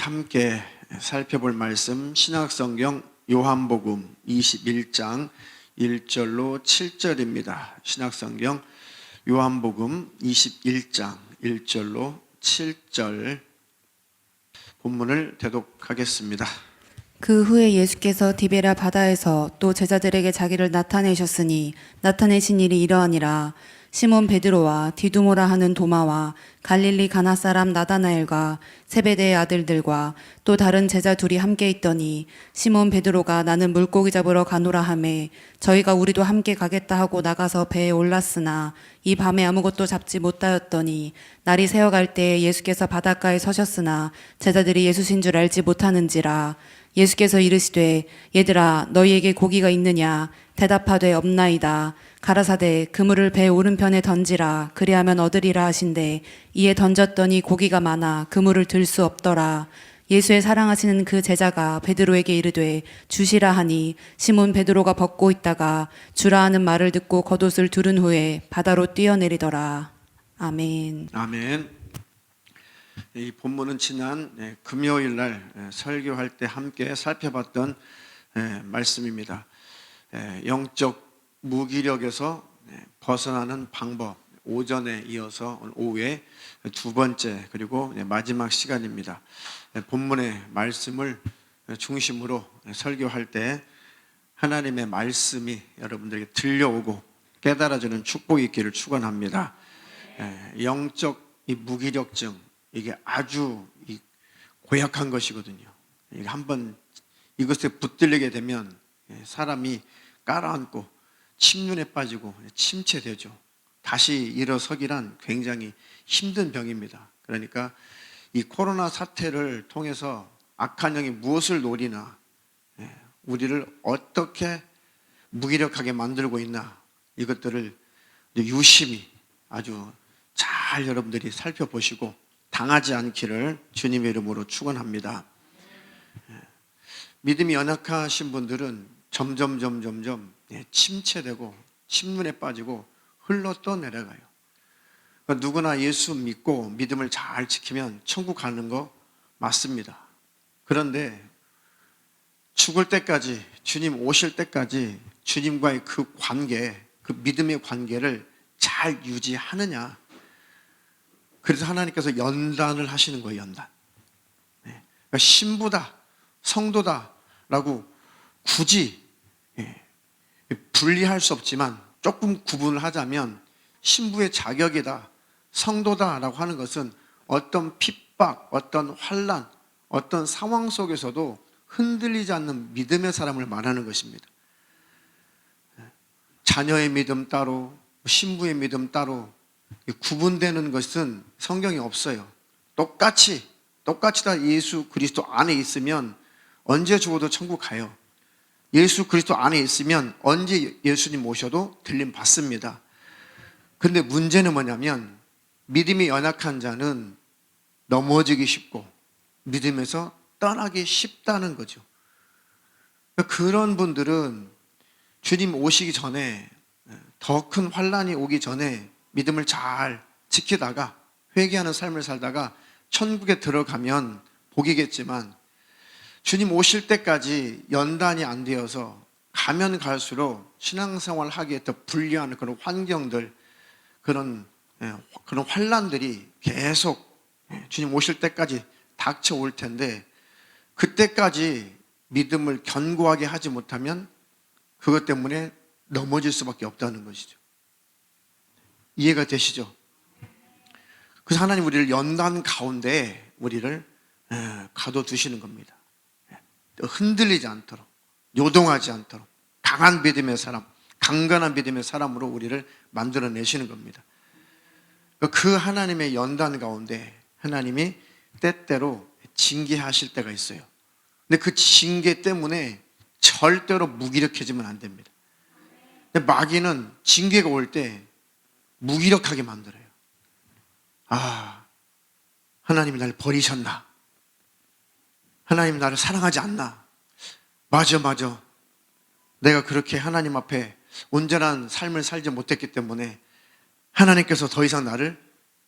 함께 살펴볼 말씀 신약성경 요한복음 21장 1절로 7절입니다. 신약성경 요한복음 21장 1절로 7절 본문을 대독하겠습니다. 그 후에 예수께서 디베랴 바다에서 또 제자들에게 자기를 나타내셨으니 나타내신 일이 이러하니라. 시몬 베드로와 디두모라 하는 도마와 갈릴리 가나 사람 나다나엘과 세베대의 아들들과 또 다른 제자 둘이 함께 있더니 시몬 베드로가 나는 물고기 잡으러 가노라 하매 저희가 우리도 함께 가겠다 하고 나가서 배에 올랐으나 이 밤에 아무것도 잡지 못하였더니 날이 새어갈 때에 예수께서 바닷가에 서셨으나 제자들이 예수신 줄 알지 못하는지라. 예수께서 이르시되 얘들아 너희에게 고기가 있느냐 대답하되 없나이다. 가라사대 그물을 배 오른편에 던지라 그리하면 얻으리라 하신대 이에 던졌더니 고기가 많아 그물을 들 수 없더라. 예수의 사랑하시는 그 제자가 베드로에게 이르되 주시라 하니 시몬 베드로가 벗고 있다가 주라 하는 말을 듣고 겉옷을 두른 후에 바다로 뛰어내리더라. 아멘. 아멘. 이 본문은 지난 금요일 날 설교할 때 함께 살펴봤던 말씀입니다. 영적 무기력에서 벗어나는 방법, 오전에 이어서 오후에 두 번째 그리고 마지막 시간입니다. 본문의 말씀을 중심으로 설교할 때 하나님의 말씀이 여러분들에게 들려오고 깨달아지는 축복이 있기를 축원합니다. 영적 이 무기력증 이게 아주 고약한 것이거든요. 이게 한번 이것에 붙들리게 되면 사람이 깔아앉고 침륜에 빠지고 침체되죠. 다시 일어서기란 굉장히 힘든 병입니다. 그러니까 이 코로나 사태를 통해서 악한 영이 무엇을 노리나, 우리를 어떻게 무기력하게 만들고 있나, 이것들을 유심히 아주 잘 여러분들이 살펴보시고 당하지 않기를 주님의 이름으로 축원합니다. 믿음이 연약하신 분들은 점점 침체되고 침륜에 빠지고 흘러 떠내려가요. 그러니까 누구나 예수 믿고 믿음을 잘 지키면 천국 가는 거 맞습니다. 그런데 죽을 때까지, 주님 오실 때까지 주님과의 그 관계, 그 믿음의 관계를 잘 유지하느냐. 그래서 하나님께서 연단을 하시는 거예요. 연단. 그러니까 신부다, 성도다라고 굳이 분리할 수 없지만 조금 구분을 하자면 신부의 자격이다, 성도다라고 하는 것은 어떤 핍박, 어떤 환난, 어떤 상황 속에서도 흔들리지 않는 믿음의 사람을 말하는 것입니다. 자녀의 믿음 따로, 신부의 믿음 따로 구분되는 것은 성경에 없어요. 똑같이 다 예수 그리스도 안에 있으면 언제 죽어도 천국 가요. 예수 그리스도 안에 있으면 언제 예수님 모셔도 들림 받습니다. 그런데 문제는 뭐냐면 믿음이 연약한 자는 넘어지기 쉽고 믿음에서 떠나기 쉽다는 거죠. 그런 분들은 주님 오시기 전에, 더 큰 환난이 오기 전에 믿음을 잘 지키다가 회개하는 삶을 살다가 천국에 들어가면 복이겠지만 주님 오실 때까지 연단이 안 되어서 가면 갈수록 신앙생활 하기에 더 불리한 그런 환경들, 그런 환난들이 계속 주님 오실 때까지 닥쳐올 텐데 그때까지 믿음을 견고하게 하지 못하면 그것 때문에 넘어질 수밖에 없다는 것이죠. 이해가 되시죠? 그래서 하나님 우리를 연단 가운데 우리를 가둬두시는 겁니다. 흔들리지 않도록, 요동하지 않도록 강한 믿음의 사람, 강건한 믿음의 사람으로 우리를 만들어내시는 겁니다. 그 하나님의 연단 가운데 하나님이 때때로 징계하실 때가 있어요. 근데 그 징계 때문에 절대로 무기력해지면 안 됩니다. 근데 마귀는 징계가 올 때 무기력하게 만들어요. 아, 하나님이 날 버리셨나? 하나님이 나를 사랑하지 않나? 맞아. 내가 그렇게 하나님 앞에 온전한 삶을 살지 못했기 때문에 하나님께서 더 이상 나를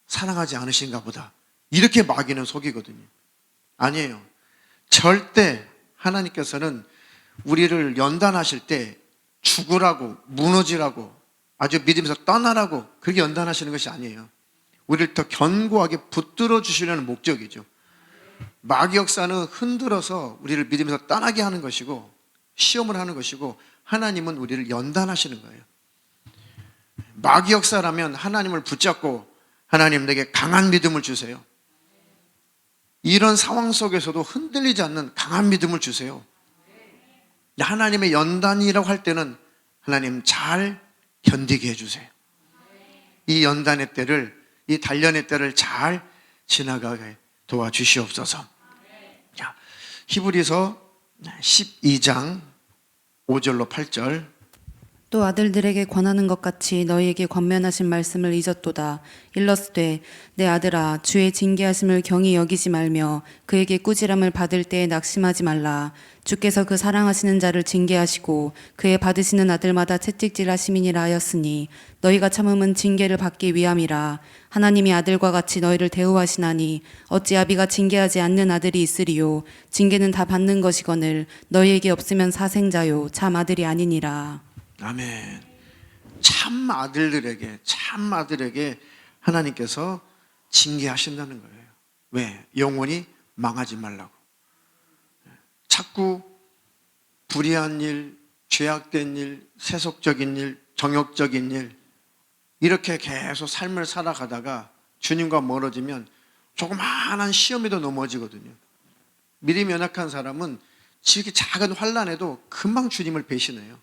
사랑하지 않으신가 보다. 이렇게 마귀는 속이거든요. 아니에요. 절대 하나님께서는 우리를 연단하실 때 죽으라고, 무너지라고, 아주 믿으면서 떠나라고 그렇게 연단하시는 것이 아니에요. 우리를 더 견고하게 붙들어 주시려는 목적이죠. 마귀 역사는 흔들어서 우리를 믿으면서 떠나게 하는 것이고, 시험을 하는 것이고, 하나님은 우리를 연단하시는 거예요. 마귀 역사라면 하나님을 붙잡고 하나님 내게 강한 믿음을 주세요. 이런 상황 속에서도 흔들리지 않는 강한 믿음을 주세요. 하나님의 연단이라고 할 때는 하나님 잘 견디게 해주세요. 이 연단의 때를, 이 단련의 때를 잘 지나가게 도와주시옵소서. 자, 히브리서 12장 5절로 8절. 또 아들들에게 권하는 것 같이 너희에게 권면하신 말씀을 잊었도다. 일러스되 내 아들아 주의 징계하심을 경히 여기지 말며 그에게 꾸지람을 받을 때에 낙심하지 말라. 주께서 그 사랑하시는 자를 징계하시고 그의 받으시는 아들마다 채찍질하심이니라 하였으니 너희가 참음은 징계를 받기 위함이라. 하나님이 아들과 같이 너희를 대우하시나니 어찌 아비가 징계하지 않는 아들이 있으리요. 징계는 다 받는 것이거늘 너희에게 없으면 사생자요 참 아들이 아니니라. 아멘. 참 아들에게 하나님께서 징계하신다는 거예요. 왜? 영원히 망하지 말라고. 자꾸 불의한 일, 죄악된 일, 세속적인 일, 정욕적인 일, 이렇게 계속 삶을 살아가다가 주님과 멀어지면 조그마한 시험에도 넘어지거든요. 믿음이 연약한 사람은 지극히 작은 환난에도 금방 주님을 배신해요.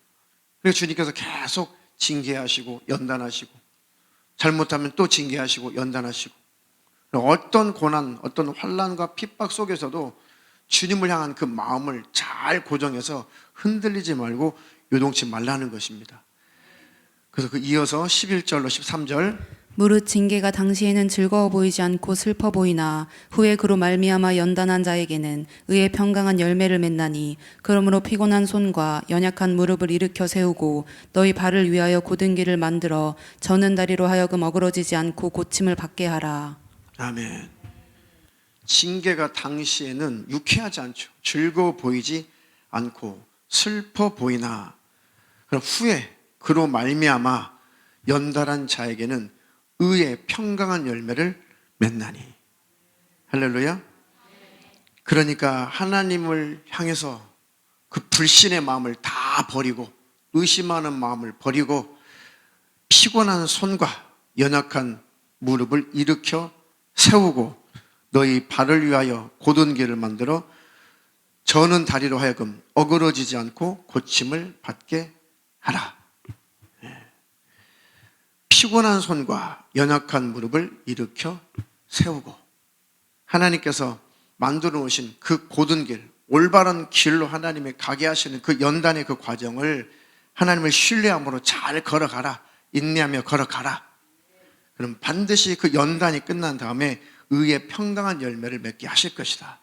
그래서 주님께서 계속 징계하시고 연단하시고, 잘못하면 또 징계하시고 연단하시고, 어떤 고난, 어떤 환난과 핍박 속에서도 주님을 향한 그 마음을 잘 고정해서 흔들리지 말고 요동치 말라는 것입니다. 그래서 이어서 11절로 13절. 무릇 징계가 당시에는 즐거워 보이지 않고 슬퍼 보이나 후에 그로 말미암아 연단한 자에게는 의의 평강한 열매를 맺나니 그러므로 피곤한 손과 연약한 무릎을 일으켜 세우고 너희 발을 위하여 곧은 길을 만들어 저는 다리로 하여금 어그러지지 않고 고침을 받게 하라. 아멘. 징계가 당시에는 유쾌하지 않죠. 즐거워 보이지 않고 슬퍼 보이나 그럼 후에 그로 말미암아 연단한 자에게는 의의 평강한 열매를 맺나니. 할렐루야. 그러니까 하나님을 향해서 그 불신의 마음을 다 버리고 의심하는 마음을 버리고 피곤한 손과 연약한 무릎을 일으켜 세우고 너희 발을 위하여 곧은 길을 만들어 저는 다리로 하여금 어그러지지 않고 고침을 받게 하라. 피곤한 손과 연약한 무릎을 일으켜 세우고 하나님께서 만들어 놓으신 그 곧은 길, 올바른 길로 하나님이 가게 하시는 그 연단의 그 과정을 하나님을 신뢰함으로 잘 걸어가라. 인내하며 걸어가라. 그럼 반드시 그 연단이 끝난 다음에 의의 평강한 열매를 맺게 하실 것이다.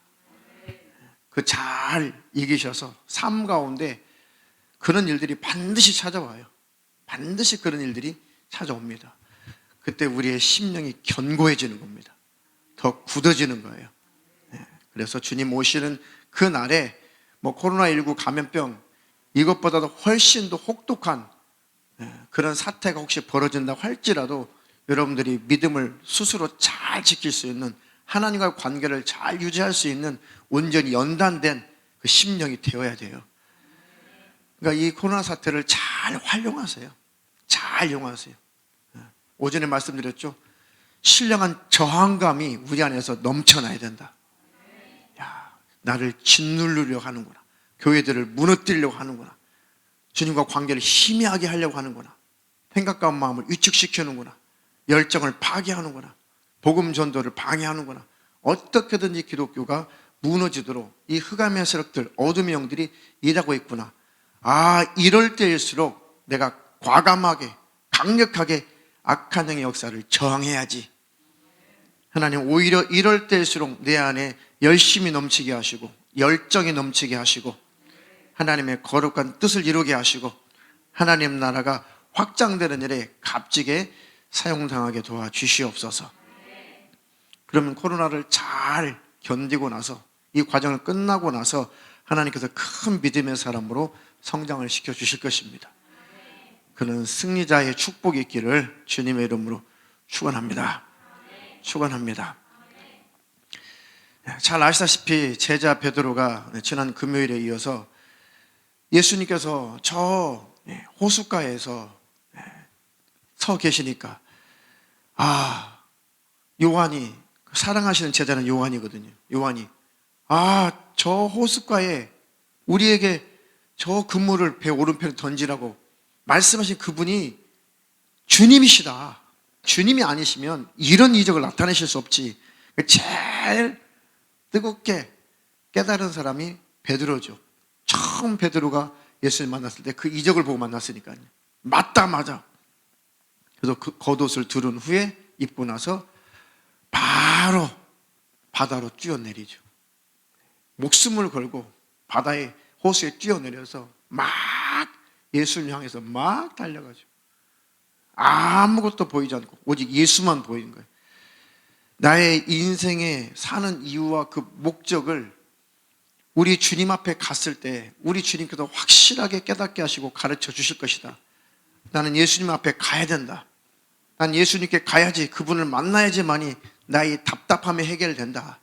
그 잘 이기셔서 삶 가운데 그런 일들이 반드시 찾아와요. 반드시 그런 일들이 찾아옵니다. 그때 우리의 심령이 견고해지는 겁니다. 더 굳어지는 거예요. 그래서 주님 오시는 그 날에 코로나19 감염병 이것보다도 훨씬 더 혹독한 그런 사태가 혹시 벌어진다고 할지라도 여러분들이 믿음을 스스로 잘 지킬 수 있는, 하나님과의 관계를 잘 유지할 수 있는 온전히 연단된 그 심령이 되어야 돼요. 그러니까 이 코로나 사태를 잘 활용하세요. 잘 이용하세요. 오전에 말씀드렸죠. 신령한 저항감이 우리 안에서 넘쳐나야 된다. 야, 나를 짓누르려고 하는구나. 교회들을 무너뜨리려고 하는구나. 주님과 관계를 희미하게 하려고 하는구나. 생각과 마음을 위축시키는구나. 열정을 파괴하는구나. 복음 전도를 방해하는구나. 어떻게든지 기독교가 무너지도록 이 흑암의 세력들, 어둠의 영들이 일하고 있구나. 이럴 때일수록 내가 과감하게 강력하게 악한 영의 역사를 저항해야지. 하나님 오히려 이럴 때일수록 내 안에 열심이 넘치게 하시고 열정이 넘치게 하시고 하나님의 거룩한 뜻을 이루게 하시고 하나님 나라가 확장되는 일에 값지게 사용당하게 도와주시옵소서. 그러면 코로나를 잘 견디고 나서 이 과정을 끝나고 나서 하나님께서 큰 믿음의 사람으로 성장을 시켜주실 것입니다. 그는 승리자의 축복이 있기를 주님의 이름으로 축원합니다. 축원합니다. 잘 아시다시피 제자 베드로가 지난 금요일에 이어서 예수님께서 저 호숫가에서 서 계시니까 요한이, 사랑하시는 제자는 요한이거든요. 요한이 저 호숫가에 우리에게 저 그물을 배 오른편에 던지라고 말씀하신 그분이 주님이시다. 주님이 아니시면 이런 이적을 나타내실 수 없지. 제일 뜨겁게 깨달은 사람이 베드로죠. 처음 베드로가 예수님 만났을 때 그 이적을 보고 만났으니까요. 맞다. 그래서 그 겉옷을 두른 후에 입고 나서 바로 바다로 뛰어내리죠. 목숨을 걸고 바다에 호수에 뛰어내려서 막 예수를 향해서 막 달려가죠. 아무것도 보이지 않고 오직 예수만 보이는 거예요. 나의 인생에 사는 이유와 그 목적을 우리 주님 앞에 갔을 때 우리 주님께서 확실하게 깨닫게 하시고 가르쳐 주실 것이다. 나는 예수님 앞에 가야 된다. 난 예수님께 가야지, 그분을 만나야지만이 나의 답답함이 해결된다.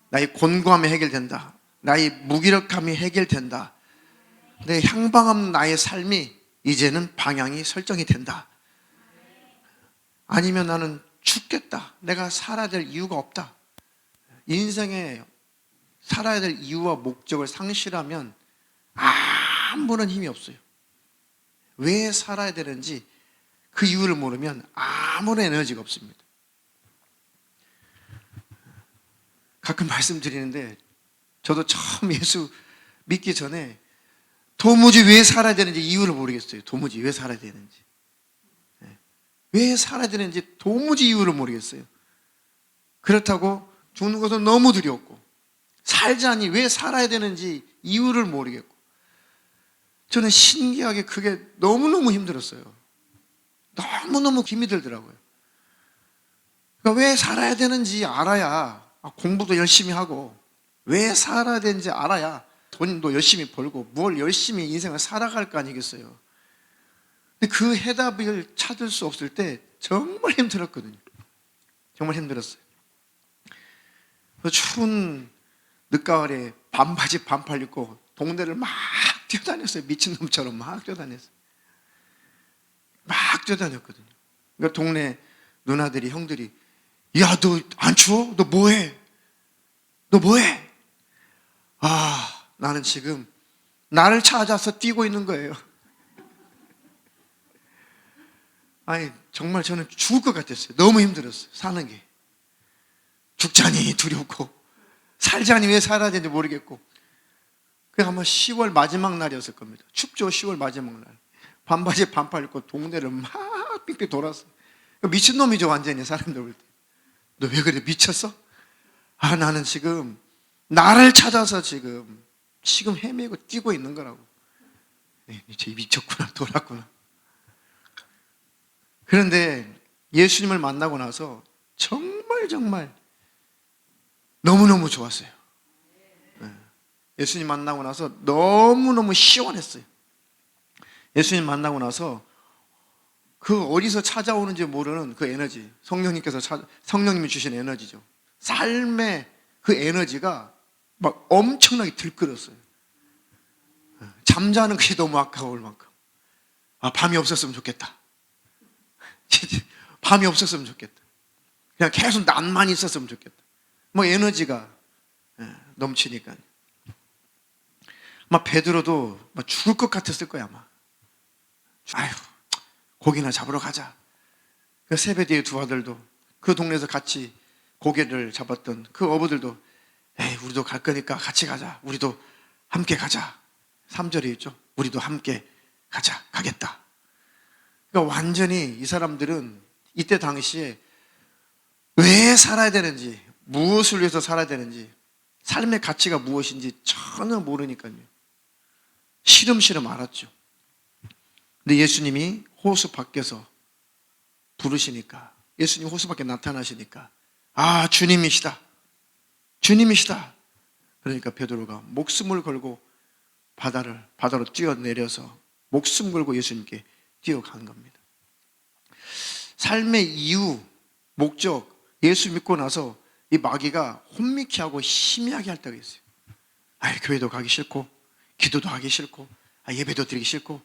나의 곤고함이 해결된다. 나의 무기력함이 해결된다. 내 향방 없는 나의 삶이 이제는 방향이 설정이 된다. 아니면 나는 죽겠다. 내가 살아야 될 이유가 없다. 인생에 살아야 될 이유와 목적을 상실하면 아무런 힘이 없어요. 왜 살아야 되는지 그 이유를 모르면 아무런 에너지가 없습니다. 가끔 말씀드리는데 저도 처음 예수 믿기 전에 도무지 왜 살아야 되는지 이유를 모르겠어요. 도무지 왜 살아야 되는지. 왜 살아야 되는지 도무지 이유를 모르겠어요. 그렇다고 죽는 것은 너무 두려웠고, 살자니 왜 살아야 되는지 이유를 모르겠고, 저는 신기하게 그게 너무너무 힘들었어요. 너무너무 힘이 들더라고요. 그러니까 왜 살아야 되는지 알아야 공부도 열심히 하고, 왜 살아야 되는지 알아야 돈도 열심히 벌고 뭘 열심히 인생을 살아갈 거 아니겠어요. 근데 그 해답을 찾을 수 없을 때 정말 힘들었거든요. 정말 힘들었어요. 추운 늦가을에 반바지 반팔 입고 동네를 막 뛰어다녔어요. 미친놈처럼 막 뛰어다녔어요. 막 뛰어다녔거든요. 그러니까 동네 누나들이, 형들이, 야, 너 안 추워? 너 뭐해? 너 뭐해? 나는 지금 나를 찾아서 뛰고 있는 거예요. 아니, 정말 저는 죽을 것 같았어요. 너무 힘들었어요. 사는 게. 죽자니 두렵고, 살자니 왜 살아야 되는지 모르겠고. 그게 아마 10월 마지막 날이었을 겁니다. 춥죠, 10월 마지막 날. 반바지 반팔 입고 동네를 막 빙빙 돌았어요. 미친놈이죠, 완전히, 사람들 볼 때. 너 왜 그래, 미쳤어? 나는 지금 나를 찾아서 지금 헤매고 뛰고 있는 거라고. 쟤 미쳤구나, 돌았구나. 그런데 예수님을 만나고 나서 정말 너무너무 좋았어요. 예수님 만나고 나서 너무너무 시원했어요. 예수님 만나고 나서 그 어디서 찾아오는지 모르는 그 에너지, 성령님이 주신 에너지죠. 삶의 그 에너지가 막 엄청나게 들끓었어요. 잠자는 것이 너무 아까울 만큼. 밤이 없었으면 좋겠다. 밤이 없었으면 좋겠다. 그냥 계속 낮만 있었으면 좋겠다. 에너지가 넘치니까. 아마 베드로도 죽을 것 같았을 거야, 아마. 아휴, 고기나 잡으러 가자. 그 세베대의 두 아들도, 그 동네에서 같이 고기를 잡았던 그 어부들도, 우리도 갈 거니까 같이 가자. 우리도 함께 가자. 3절에 있죠. 우리도 함께 가자. 가겠다. 그러니까 완전히 이 사람들은 이때 당시에 왜 살아야 되는지, 무엇을 위해서 살아야 되는지, 삶의 가치가 무엇인지 전혀 모르니까요. 시름시름 알았죠. 근데 예수님이 호수 밖에서 부르시니까, 예수님 호수 밖에 나타나시니까, 주님이시다. 주님이시다. 그러니까 베드로가 목숨을 걸고 바다로 뛰어내려서 목숨 걸고 예수님께 뛰어간 겁니다. 삶의 이유, 목적, 예수 믿고 나서 이 마귀가 혼미케 하고 희미하게 할 때가 있어요. 교회도 가기 싫고, 기도도 하기 싫고, 예배도 드리기 싫고,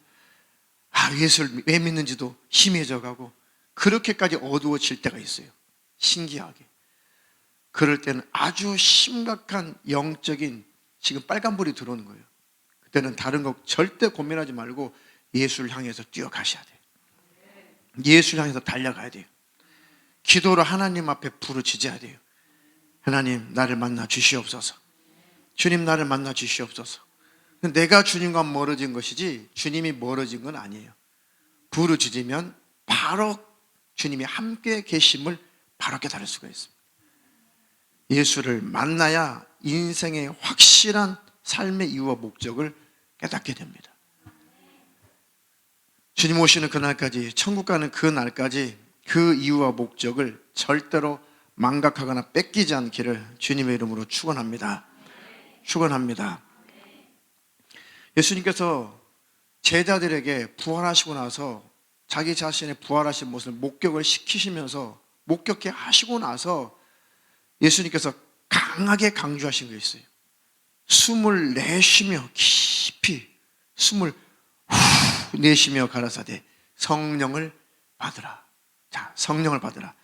예수를 왜 믿는지도 희미해져 가고, 그렇게까지 어두워질 때가 있어요. 신기하게. 그럴 때는 아주 심각한 영적인 지금 빨간불이 들어오는 거예요. 그때는 다른 거 절대 고민하지 말고 예수를 향해서 뛰어가셔야 돼요. 예수를 향해서 달려가야 돼요. 기도로 하나님 앞에 부르짖어야 돼요. 하나님, 나를 만나 주시옵소서. 주님, 나를 만나 주시옵소서. 내가 주님과 멀어진 것이지 주님이 멀어진 건 아니에요. 부르짖으면 바로 주님이 함께 계심을 바로 깨달을 수가 있습니다. 예수를 만나야 인생의 확실한 삶의 이유와 목적을 깨닫게 됩니다. 주님 오시는 그날까지, 천국 가는 그날까지 그 이유와 목적을 절대로 망각하거나 뺏기지 않기를 주님의 이름으로 축원합니다. 축원합니다. 예수님께서 제자들에게 부활하시고 나서 자기 자신의 부활하신 모습을 목격을 시키시면서 목격해 하시고 나서 예수님께서 강하게 강조하신 게 있어요. 숨을 내쉬며 깊이 숨을 후 내쉬며 가라사대 성령을 받으라. 자, 성령을 받으라.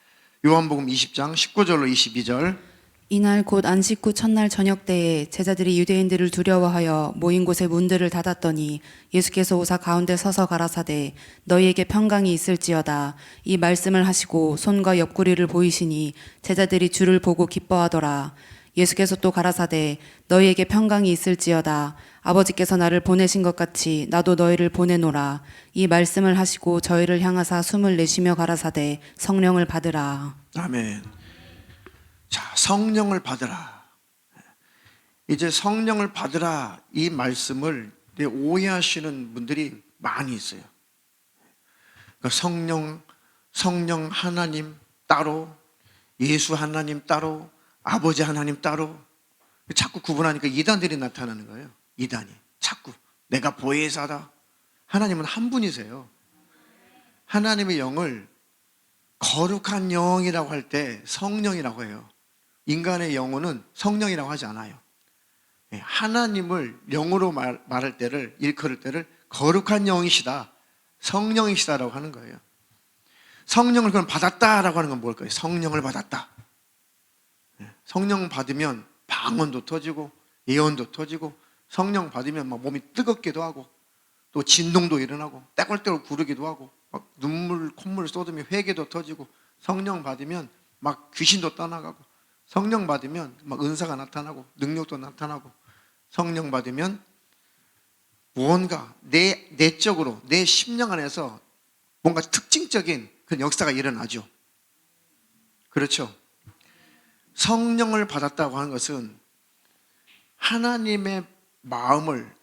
요한복음 20장 19절로 22절. 이날 곧 안식 후 첫날 저녁 때에 제자들이 유대인들을 두려워하여 모인 곳에 문들을 닫았더니 예수께서 오사 가운데 서서 가라사대 너희에게 평강이 있을지어다. 이 말씀을 하시고 손과 옆구리를 보이시니 제자들이 주를 보고 기뻐하더라. 예수께서 또 가라사대 너희에게 평강이 있을지어다. 아버지께서 나를 보내신 것 같이 나도 너희를 보내노라. 이 말씀을 하시고 저희를 향하사 숨을 내쉬며 가라사대 성령을 받으라. 아멘. 자, 성령을 받으라. 이제 성령을 받으라 이 말씀을 오해하시는 분들이 많이 있어요. 그러니까 성령 하나님 따로, 예수 하나님 따로, 아버지 하나님 따로 자꾸 구분하니까 이단들이 나타나는 거예요. 이단이 자꾸 내가 보혜사다. 하나님은 한 분이세요. 하나님의 영을 거룩한 영이라고 할 때 성령이라고 해요. 인간의 영혼은 성령이라고 하지 않아요. 하나님을 영으로 말할 때를, 일컬을 때를 거룩한 영이시다, 성령이시다라고 하는 거예요. 성령을 그럼 받았다라고 하는 건 뭘까요? 성령을 받았다. 성령 받으면 방언도 터지고 예언도 터지고, 성령 받으면 막 몸이 뜨겁기도 하고 또 진동도 일어나고 떼굴떼굴 구르기도 하고 막 콧물 쏟으며 회개도 터지고, 성령 받으면 막 귀신도 떠나가고, 성령 받으면 막 은사가 나타나고 능력도 나타나고, 성령 받으면 무언가 내적으로 내 심령 안에서 뭔가 특징적인 그런 역사가 일어나죠. 그렇죠. 성령을 받았다고 하는 것은 하나님의 마음을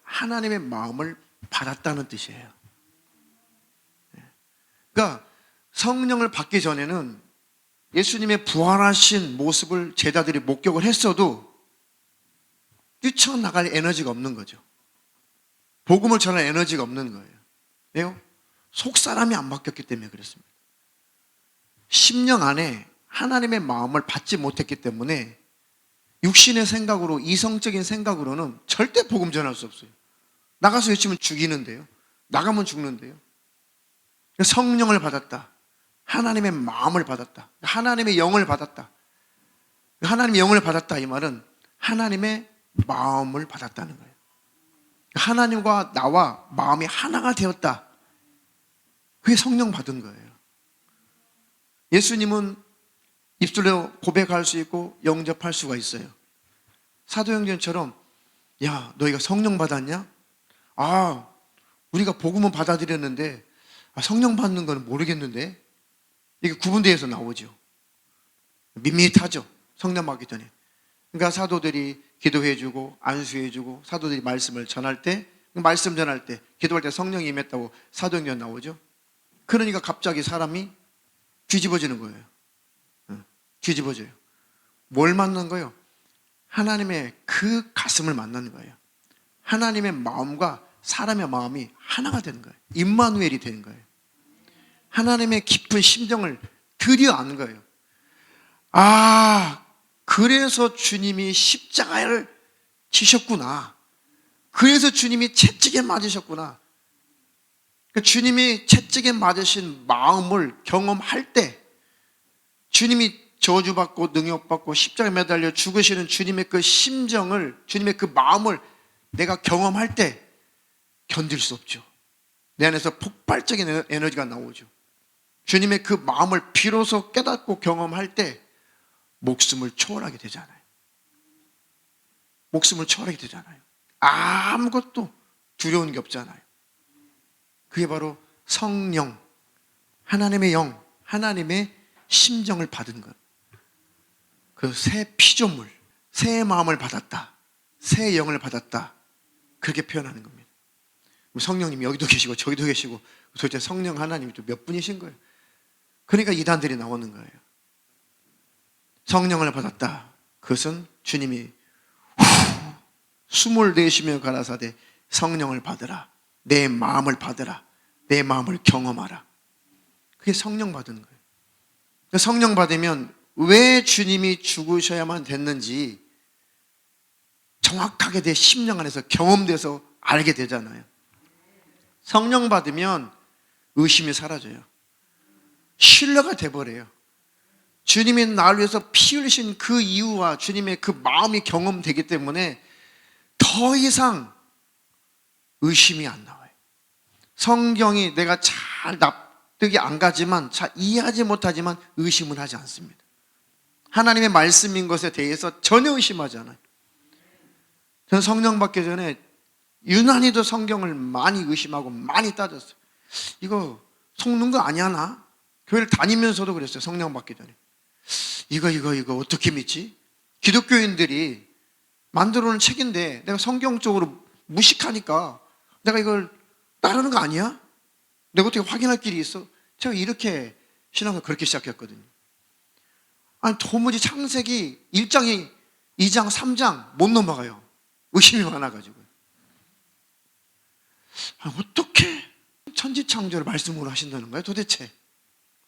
받았다는 뜻이에요. 그러니까 성령을 받기 전에는 예수님의 부활하신 모습을 제자들이 목격을 했어도 뛰쳐나갈 에너지가 없는 거죠. 복음을 전할 에너지가 없는 거예요. 왜요? 속사람이 안 바뀌었기 때문에 그렇습니다. 심령 안에 하나님의 마음을 받지 못했기 때문에 육신의 생각으로, 이성적인 생각으로는 절대 복음 전할 수 없어요. 나가서 외치면 죽이는데요, 나가면 죽는데요. 성령을 받았다, 하나님의 마음을 받았다, 하나님의 영을 받았다. 하나님의 영을 받았다 이 말은 하나님의 마음을 받았다는 거예요. 하나님과 나와 마음이 하나가 되었다. 그게 성령 받은 거예요. 예수님은 입술로 고백할 수 있고 영접할 수가 있어요. 사도행전처럼 야, 너희가 성령 받았냐? 우리가 복음은 받아들였는데 성령 받는 건 모르겠는데, 이게 구분되어서 나오죠. 밋밋하죠, 성령 받기 전에. 그러니까 사도들이 기도해주고 안수해주고 사도들이 말씀을 전할 때, 말씀 전할 때, 기도할 때 성령이 임했다고 사도행전 나오죠. 그러니까 갑자기 사람이 뒤집어지는 거예요. 뒤집어져요. 뭘 만난 거예요? 하나님의 그 가슴을 만나는 거예요. 하나님의 마음과 사람의 마음이 하나가 되는 거예요. 임마누엘이 되는 거예요. 하나님의 깊은 심정을 드디어 아는 거예요. 아, 그래서 주님이 십자가를 지셨구나. 그래서 주님이 채찍에 맞으셨구나. 주님이 채찍에 맞으신 마음을 경험할 때, 주님이 저주받고 능욕받고 십자가에 매달려 죽으시는 주님의 그 심정을, 주님의 그 마음을 내가 경험할 때 견딜 수 없죠. 내 안에서 폭발적인 에너지가 나오죠. 주님의 그 마음을 비로소 깨닫고 경험할 때 목숨을 초월하게 되잖아요. 목숨을 초월하게 되잖아요. 아무것도 두려운 게 없잖아요. 그게 바로 성령, 하나님의 영, 하나님의 심정을 받은 것. 그 새 피조물, 새 마음을 받았다, 새 영을 받았다, 그렇게 표현하는 겁니다. 성령님이 여기도 계시고 저기도 계시고 도대체 성령 하나님이 또 몇 분이신 거예요. 그러니까 이단들이 나오는 거예요. 성령을 받았다, 그것은 주님이 숨을 내쉬며 가라사대 성령을 받으라, 내 마음을 받으라, 내 마음을 경험하라. 그게 성령 받은 거예요. 성령 받으면 왜 주님이 죽으셔야만 됐는지 정확하게 내 심령 안에서 경험돼서 알게 되잖아요. 성령 받으면 의심이 사라져요. 신뢰가 돼버려요. 주님이 나를 위해서 피 흘리신 그 이유와 주님의 그 마음이 경험되기 때문에 더 이상 의심이 안 나와요. 성경이 내가 잘 납득이 안 가지만, 잘 이해하지 못하지만 의심을 하지 않습니다. 하나님의 말씀인 것에 대해서 전혀 의심하지 않아요. 저는 성령 받기 전에 유난히도 성경을 많이 의심하고 많이 따졌어요. 이거 속는 거 아니야 나? 교회를 다니면서도 그랬어요. 성령 받기 전에 이거 어떻게 믿지? 기독교인들이 만들어 놓은 책인데 내가 성경적으로 무식하니까 내가 이걸 따르는 거 아니야? 내가 어떻게 확인할 길이 있어? 제가 이렇게 신앙을 그렇게 시작했거든요. 아니 도무지 창세기 1장, 2장, 3장 못 넘어가요. 의심이 많아가지고. 어떻게 천지창조를 말씀으로 하신다는 거예요 도대체?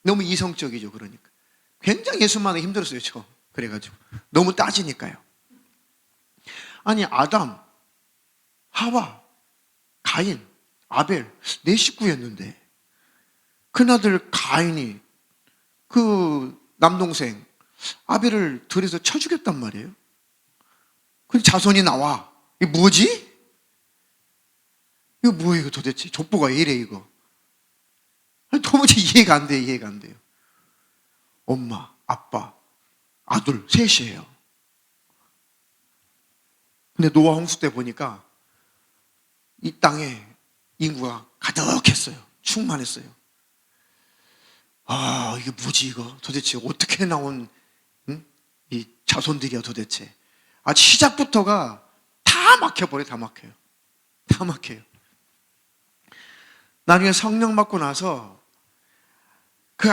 너무 이성적이죠. 그러니까 굉장히 예수만하기 힘들었어요. 저 그래가지고 너무 따지니까요. 아니 아담, 하와, 가인, 아벨 네 식구였는데 큰아들 가인이 그 남동생 아벨을 들여서 쳐 죽였단 말이에요. 그 자손이 나와. 이게 뭐지? 이거 뭐예요 이거 도대체? 족보가 왜 이래 이거? 아니, 도무지 이해가 안 돼요. 이해가 안 돼요. 엄마, 아빠, 아들 셋이에요. 근데 노아 홍수 때 보니까 이 땅에 인구가 가득했어요. 충만했어요. 아 이게 뭐지 이거? 도대체 어떻게 나온 이 자손들이야 도대체? 아 시작부터가 다 막혀버려요. 다 막혀요. 다 막혀요. 나중에 성령 받고 나서 그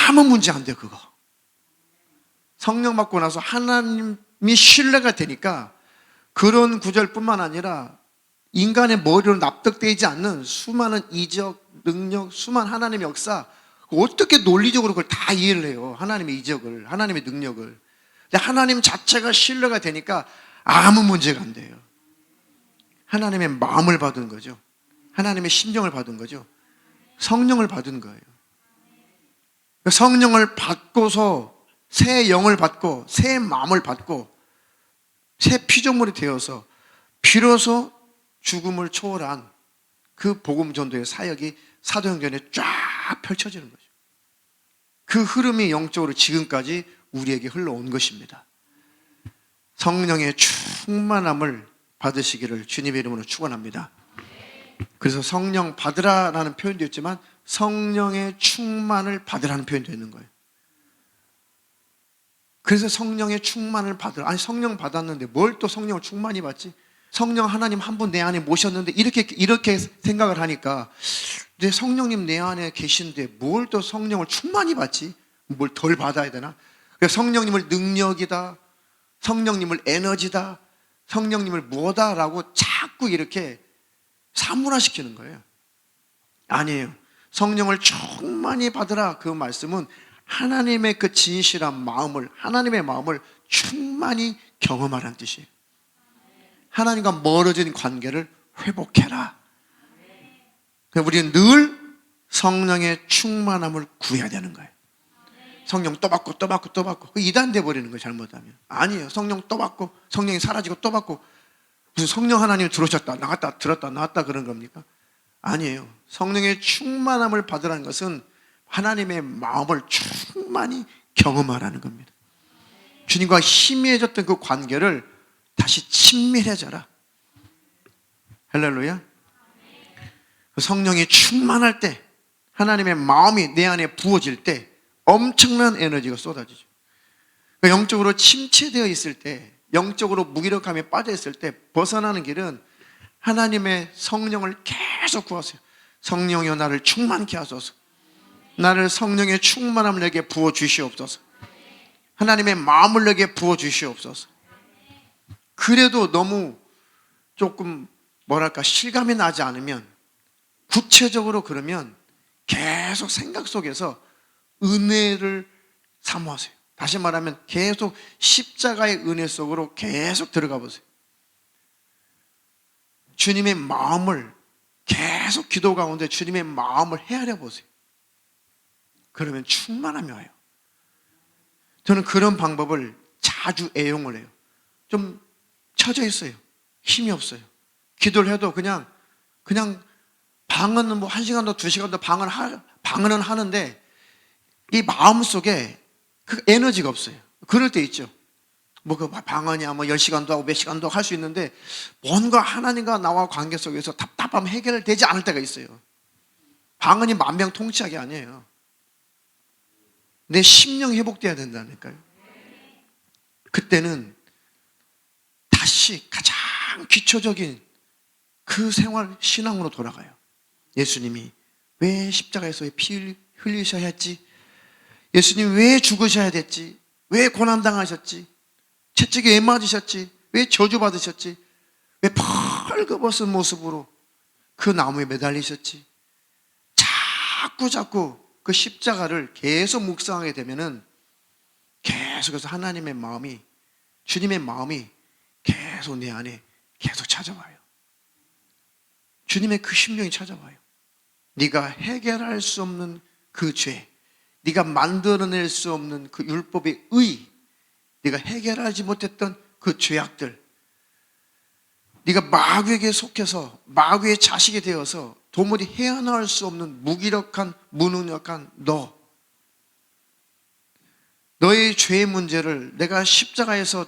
아무 문제 안 돼요. 그거 성령 받고 나서 하나님이 신뢰가 되니까 그런 구절뿐만 아니라 인간의 머리로 납득되지 않는 수많은 이적, 능력, 수많은 하나님의 역사, 어떻게 논리적으로 그걸 다 이해를 해요. 하나님의 이적을, 하나님의 능력을. 근데 하나님 자체가 신뢰가 되니까 아무 문제가 안 돼요. 하나님의 마음을 받은 거죠. 하나님의 심정을 받은 거죠. 성령을 받은 거예요. 성령을 받고서 새 영을 받고 새 마음을 받고 새 피조물이 되어서 비로소 죽음을 초월한 그 복음 전도의 사역이 사도행전에 쫙 펼쳐지는 거죠. 그 흐름이 영적으로 지금까지 우리에게 흘러온 것입니다. 성령의 충만함을 받으시기를 주님의 이름으로 축원합니다. 그래서 성령 받으라라는 표현도 있지만 성령의 충만을 받으라는 표현도 있는 거예요. 그래서 성령의 충만을 받으라. 아니 성령 받았는데 뭘 또 성령을 충만히 받지? 성령 하나님 한 분 내 안에 모셨는데 이렇게 생각을 하니까 내 성령님 내 안에 계신데 뭘 또 성령을 충만히 받지? 뭘 덜 받아야 되나? 그래서 성령님을 능력이다, 성령님을 에너지다, 성령님을 뭐다라고 자꾸 이렇게 사문화시키는 거예요. 아니에요. 성령을 충만히 받으라. 그 말씀은 하나님의 그 진실한 마음을, 하나님의 마음을 충만히 경험하라는 뜻이에요. 하나님과 멀어진 관계를 회복해라. 우리는 늘 성령의 충만함을 구해야 되는 거예요. 성령 또 받고 또 받고 또 받고, 그 이단 돼버리는 거예요, 잘못하면. 아니에요. 성령 또 받고, 성령이 사라지고 또 받고, 무슨 성령 하나님이 들어오셨다 나갔다 들었다 나왔다 그런 겁니까? 아니에요. 성령의 충만함을 받으라는 것은 하나님의 마음을 충만히 경험하라는 겁니다. 주님과 희미해졌던 그 관계를 다시 친밀해져라. 할렐루야. 성령이 충만할 때, 하나님의 마음이 내 안에 부어질 때 엄청난 에너지가 쏟아지죠. 영적으로 침체되어 있을 때, 영적으로 무기력함에 빠져 있을 때 벗어나는 길은 하나님의 성령을 계속 구하세요. 성령이여 나를 충만케 하소서. 나를 성령의 충만함을 내게 부어 주시옵소서. 하나님의 마음을 내게 부어 주시옵소서. 그래도 너무 조금 실감이 나지 않으면, 구체적으로 그러면 계속 생각 속에서 은혜를 사모하세요. 다시 말하면 계속 십자가의 은혜 속으로 계속 들어가 보세요. 주님의 마음을 계속 기도 가운데 주님의 마음을 헤아려 보세요. 그러면 충만함이 와요. 저는 그런 방법을 자주 애용을 해요. 좀 처져 있어요. 힘이 없어요. 기도를 해도 그냥 방언은 1시간도 2시간도 방언은 하는데 이 마음속에 그 에너지가 없어요. 그럴 때 있죠. 그 방언이야 10시간도 하고 몇 시간도 할 수 있는데 뭔가 하나님과 나와 관계 속에서 답답함 해결되지 않을 때가 있어요. 방언이 만병통치약이 아니에요. 내 심령 회복돼야 된다니까요. 그때는 다시 가장 기초적인 그 생활 신앙으로 돌아가요. 예수님이 왜 십자가에서 피 흘리셔야 했지? 예수님이 왜 죽으셔야 됐지? 왜 고난당하셨지? 채찍에 왜 맞으셨지? 왜 저주받으셨지? 왜 펄거벗은 모습으로 그 나무에 매달리셨지? 자꾸 그 십자가를 계속 묵상하게 되면은 계속해서 하나님의 마음이, 주님의 마음이 계속 내 안에 계속 찾아와요. 주님의 그 심령이 찾아와요. 네가 해결할 수 없는 그 죄, 네가 만들어낼 수 없는 그 율법의 의, 네가 해결하지 못했던 그 죄악들, 네가 마귀에게 속해서 마귀의 자식이 되어서 도무지 헤어나올 수 없는 무기력한 무능력한 너의 죄의 문제를 내가 십자가에서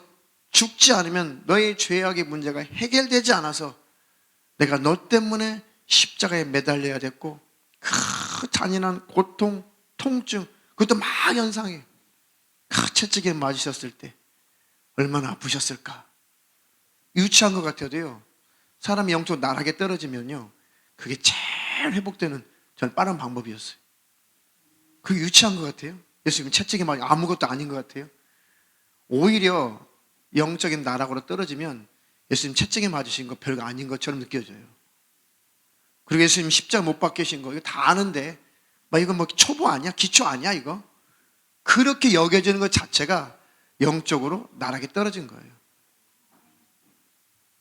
죽지 않으면 너의 죄악의 문제가 해결되지 않아서 내가 너 때문에 십자가에 매달려야 됐고 그 잔인한 고통, 통증, 그것도 막 연상해. 그 채찍에 맞으셨을 때 얼마나 아프셨을까. 유치한 것 같아도요, 사람이 영적으로 나락에 떨어지면요, 그게 제일 회복되는 전 빠른 방법이었어요. 그게 유치한 것 같아요. 예수님 채찍에 맞 아무것도 아닌 것 같아요. 오히려 영적인 나락으로 떨어지면 예수님 채찍에 맞으신 거 별거 아닌 것처럼 느껴져요. 그리고 예수님 십자가 못 박히신 거 이거 다 아는데 이거 초보 아니야? 기초 아니야 이거? 그렇게 여겨지는 것 자체가 영적으로 나락에 떨어진 거예요.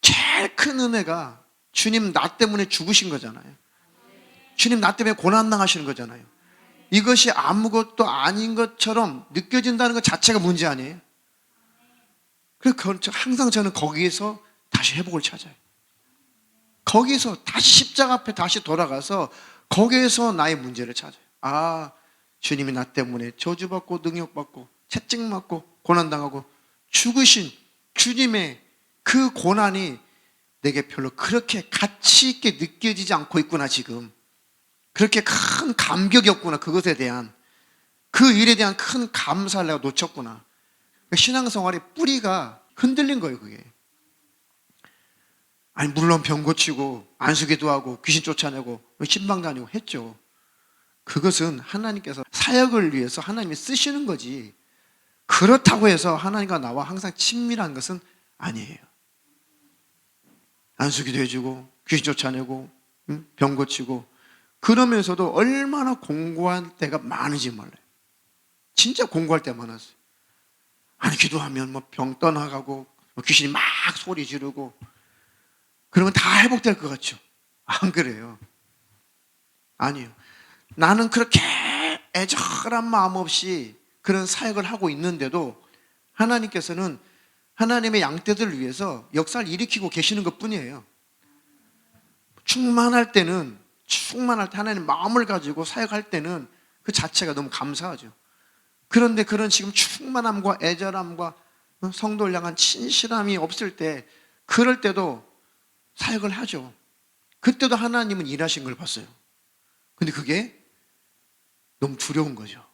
제일 큰 은혜가 주님 나 때문에 죽으신 거잖아요. 주님 나 때문에 고난당하시는 거잖아요. 이것이 아무것도 아닌 것처럼 느껴진다는 것 자체가 문제 아니에요. 그래서 항상 저는 거기에서 다시 회복을 찾아요. 거기서 다시 십자가 앞에 다시 돌아가서 거기에서 나의 문제를 찾아요. 아, 주님이 나 때문에 저주받고 능욕받고 채찍 맞고 고난당하고 죽으신 주님의 그 고난이 내게 별로 그렇게 가치 있게 느껴지지 않고 있구나. 지금 그렇게 큰 감격이 없구나. 그것에 대한 그 일에 대한 큰 감사를 내가 놓쳤구나. 신앙생활의 뿌리가 흔들린 거예요. 그게 아니 물론 병 고치고 안수기도 하고 귀신 쫓아내고 신방 다니고 했죠. 그것은 하나님께서 사역을 위해서 하나님이 쓰시는 거지, 그렇다고 해서 하나님과 나와 항상 친밀한 것은 아니에요. 안수기도 해주고 귀신 쫓아내고 병 고치고, 그러면서도 얼마나 공고할 때가 많은지 몰라요. 진짜 공고할 때 많았어요. 아니, 기도하면 뭐 병 떠나가고 귀신이 막 소리 지르고 그러면 다 회복될 것 같죠? 안 그래요. 아니에요. 나는 그렇게 애절한 마음 없이 그런 사역을 하고 있는데도 하나님께서는 하나님의 양떼들을 위해서 역사를 일으키고 계시는 것 뿐이에요. 충만할 때 하나님 마음을 가지고 사역할 때는 그 자체가 너무 감사하죠. 그런데 그런 지금 충만함과 애절함과 성도를 향한 친실함이 없을 때, 그럴 때도 사역을 하죠. 그때도 하나님은 일하신 걸 봤어요. 근데 그게 너무 두려운 거죠.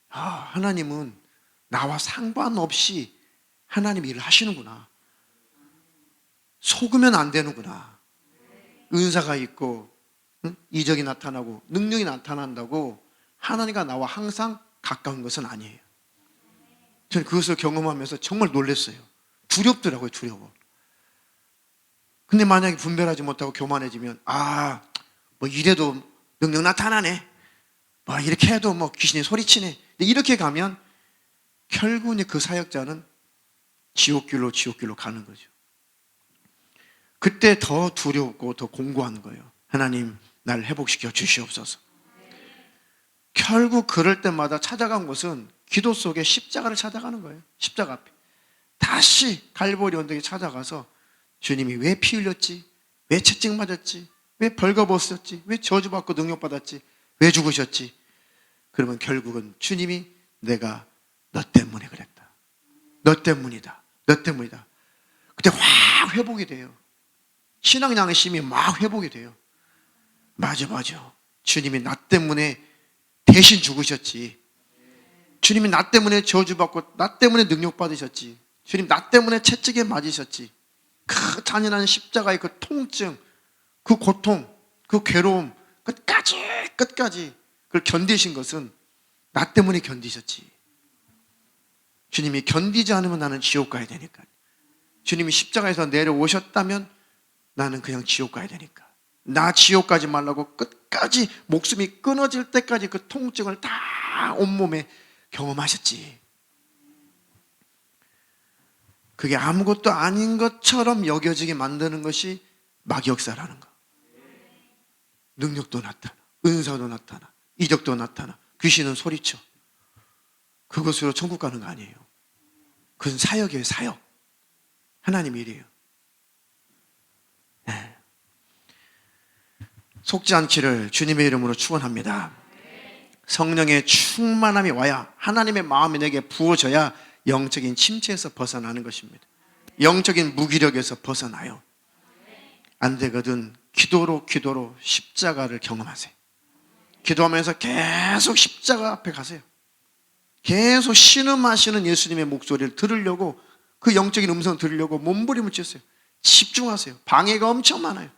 하나님은 나와 상관없이 하나님 일을 하시는구나. 속으면 안 되는구나. 은사가 있고 이적이 나타나고 능력이 나타난다고 하나님과 나와 항상 가까운 것은 아니에요. 저는 그것을 경험하면서 정말 놀랐어요. 두렵더라고요, 두려워. 근데 만약에 분별하지 못하고 교만해지면, 뭐 이래도 능력 나타나네, 뭐 이렇게 해도 뭐 귀신이 소리치네, 이렇게 가면 결국은 그 사역자는 지옥길로 가는 거죠. 그때 더 두렵고 더 공고한 거예요. 하나님, 나를 회복시켜 주시옵소서. 결국 그럴 때마다 찾아간 곳은 기도 속에 십자가를 찾아가는 거예요. 십자가 앞에 다시 갈보리 언덕에 찾아가서, 주님이 왜 피 흘렸지? 왜 채찍 맞았지? 왜 벌거벗었지? 왜 저주받고 능력받았지? 왜 죽으셨지? 그러면 결국은 주님이, 내가 너 때문에 그랬다, 너 때문이다, 너 때문이다. 그때 확 회복이 돼요. 신앙 양심이 막 회복이 돼요. 맞아, 주님이 나 때문에 대신 죽으셨지. 주님이 나 때문에 저주받고 나 때문에 능력받으셨지. 주님 나 때문에 채찍에 맞으셨지. 그 잔인한 십자가의 그 통증, 그 고통, 그 괴로움, 끝까지 그걸 견디신 것은 나 때문에 견디셨지. 주님이 견디지 않으면 나는 지옥 가야 되니까. 주님이 십자가에서 내려오셨다면 나는 그냥 지옥 가야 되니까. 나 지옥 가지 말라고 끝까지 목숨이 끊어질 때까지 그 통증을 다 온몸에 경험하셨지. 그게 아무것도 아닌 것처럼 여겨지게 만드는 것이 마귀역사라는 거. 능력도 나타나, 은사도 나타나, 이적도 나타나, 귀신은 소리쳐. 그것으로 천국 가는 거 아니에요. 그건 사역이에요, 사역. 하나님 일이에요. 네. 속지 않기를 주님의 이름으로 축원합니다. 성령의 충만함이 와야, 하나님의 마음이 내게 부어져야 영적인 침체에서 벗어나는 것입니다. 영적인 무기력에서 벗어나요. 안 되거든 기도로 십자가를 경험하세요. 기도하면서 계속 십자가 앞에 가세요. 계속 신음하시는 예수님의 목소리를 들으려고, 그 영적인 음성을 들으려고 몸부림을 치세요. 집중하세요. 방해가 엄청 많아요.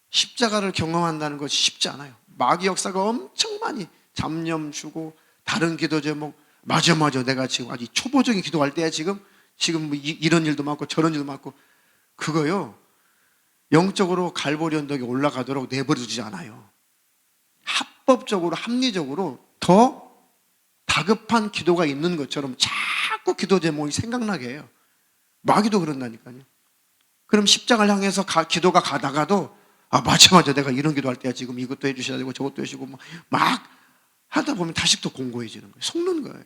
십자가를 경험한다는 것이 쉽지 않아요. 마귀 역사가 엄청 많이 잡념 주고, 다른 기도 제목, 맞아 내가 지금 아주 초보적인 기도할 때야, 지금 뭐 이런 일도 많고 저런 일도 많고, 그거요 영적으로 갈보리 언덕에 올라가도록 내버려두지 않아요. 합법적으로, 합리적으로 더 다급한 기도가 있는 것처럼 자꾸 기도 제목이 생각나게 해요. 마귀도 그런다니까요. 그럼 십자가를 향해서 기도가 가다가도, 맞아 내가 이런 기도할 때야, 지금 이것도 해주셔야 되고 저것도 해주시고 막 하다 보면 다시 또 공고해지는 거예요. 속는 거예요.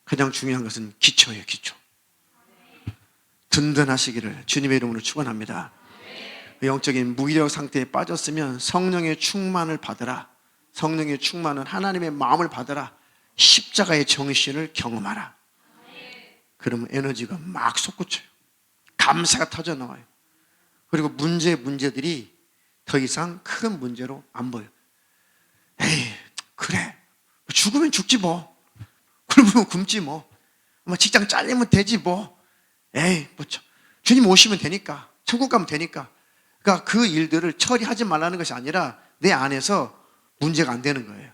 가장 중요한 것은 기초예요, 기초. 든든하시기를 주님의 이름으로 축원합니다. 영적인 무기력 상태에 빠졌으면 성령의 충만을 받으라. 성령의 충만은 하나님의 마음을 받으라. 십자가의 정신을 경험하라. 그러면 에너지가 막 솟구쳐요. 감사가 터져나와요. 그리고 문제들이 더 이상 큰 문제로 안 보여요. 에이, 그래, 죽으면 죽지 뭐, 굶으면 굶지 뭐 직장 잘리면 되지 뭐, 에이, 주님 오시면 되니까, 천국 가면 되니까. 그러니까 그 일들을 처리하지 말라는 것이 아니라 내 안에서 문제가 안 되는 거예요.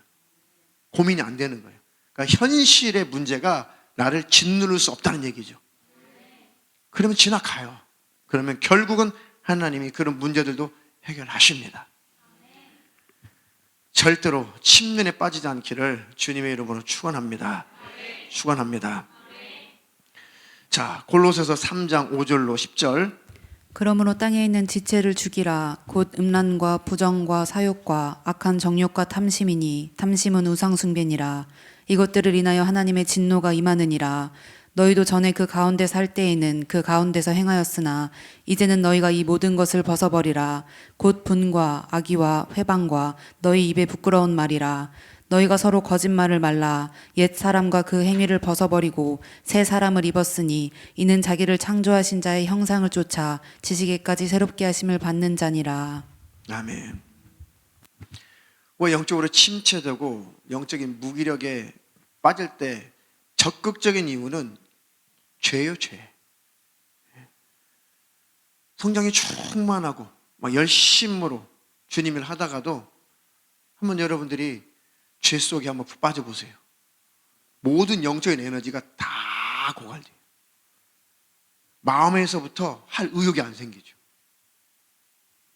고민이 안 되는 거예요. 그러니까 그러니까 현실의 문제가 나를 짓누를 수 없다는 얘기죠. 그러면 지나가요. 그러면 결국은 하나님이 그런 문제들도 해결하십니다. 절대로 침륜에 빠지지 않기를 주님의 이름으로 축원합니다. 축원합니다. 자, 골로새서 3장 5절로 10절. 그러므로 땅에 있는 지체를 죽이라. 곧 음란과 부정과 사욕과 악한 정욕과 탐심이니 탐심은 우상 숭배니라. 이것들을 인하여 하나님의 진노가 임하느니라. 너희도 전에 그 가운데 살 때에는 그 가운데서 행하였으나 이제는 너희가 이 모든 것을 벗어버리라. 곧 분과 악의와 회방과 너희 입에 부끄러운 말이라. 너희가 서로 거짓말을 말라. 옛 사람과 그 행위를 벗어버리고 새 사람을 입었으니 이는 자기를 창조하신 자의 형상을 쫓아 지식에까지 새롭게 하심을 받는 자니라. 아멘. 왜 영적으로 침체되고 영적인 무기력에 빠질 때 적극적인 이유는 죄예요, 죄. 성장이 충만하고 막 열심으로 주님을 하다가도 한번 여러분들이 죄 속에 한번 빠져보세요. 모든 영적인 에너지가 다 고갈돼요. 마음에서부터 할 의욕이 안 생기죠.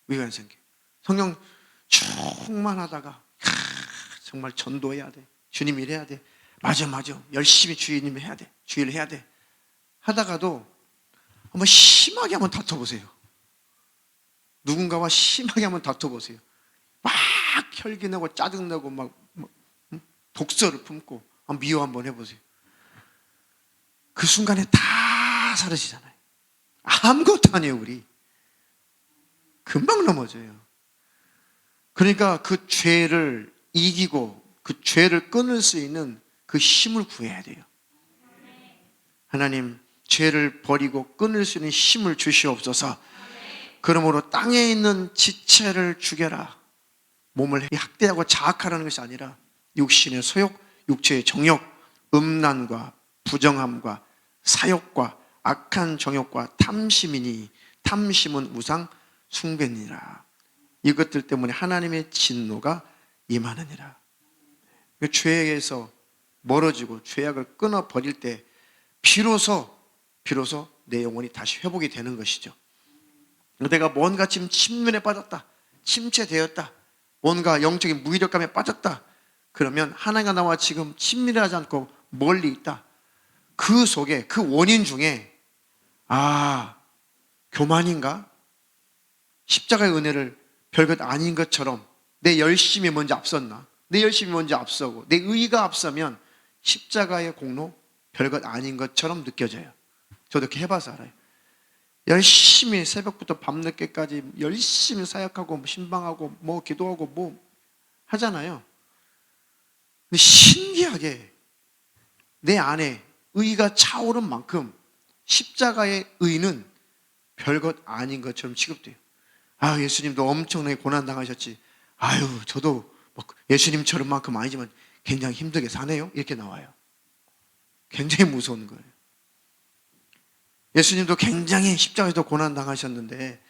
의욕이 안 생겨요. 성령 충만하다가 정말 전도해야 돼. 주님 일해야 돼. 맞아. 열심히 주님 해야 돼. 주일 해야 돼. 하다가도 한번 심하게 한번 다퉈보세요. 누군가와 심하게 한번 다퉈보세요. 막 혈기내고 짜증내고 막 독서를 품고 미워 한번 해보세요. 그 순간에 다 사라지잖아요. 아무것도 아니에요, 우리. 금방 넘어져요. 그러니까 그 죄를 이기고 그 죄를 끊을 수 있는 그 힘을 구해야 돼요. 하나님, 죄를 버리고 끊을 수 있는 힘을 주시옵소서. 그러므로 땅에 있는 지체를 죽여라. 몸을 학대하고 자학하라는 것이 아니라 육신의 소욕, 육체의 정욕, 음란과 부정함과 사욕과 악한 정욕과 탐심이니 탐심은 우상 숭배니라. 이것들 때문에 하나님의 진노가 임하느니라. 죄에서 멀어지고 죄악을 끊어버릴 때 비로소 내 영혼이 다시 회복이 되는 것이죠. 내가 뭔가 지금 침륜에 빠졌다, 침체되었다, 뭔가 영적인 무기력감에 빠졌다, 그러면 하나님과 나와 지금 친밀하지 않고 멀리 있다. 그 속에 그 원인 중에 교만인가? 십자가의 은혜를 별것 아닌 것처럼 내 열심이 먼저 앞섰나? 내 열심이 먼저 앞서고 내 의의가 앞서면 십자가의 공로 별것 아닌 것처럼 느껴져요. 저도 이렇게 해봐서 알아요. 열심히 새벽부터 밤늦게까지 열심히 사역하고 신방하고 기도하고 하잖아요. 근데 신기하게 내 안에 의의가 차오른 만큼 십자가의 의의는 별것 아닌 것처럼 취급돼요. 예수님도 엄청나게 고난당하셨지. 저도 예수님처럼 만큼 아니지만 굉장히 힘들게 사네요. 이렇게 나와요. 굉장히 무서운 거예요. 예수님도 굉장히 십자가에서 고난당하셨는데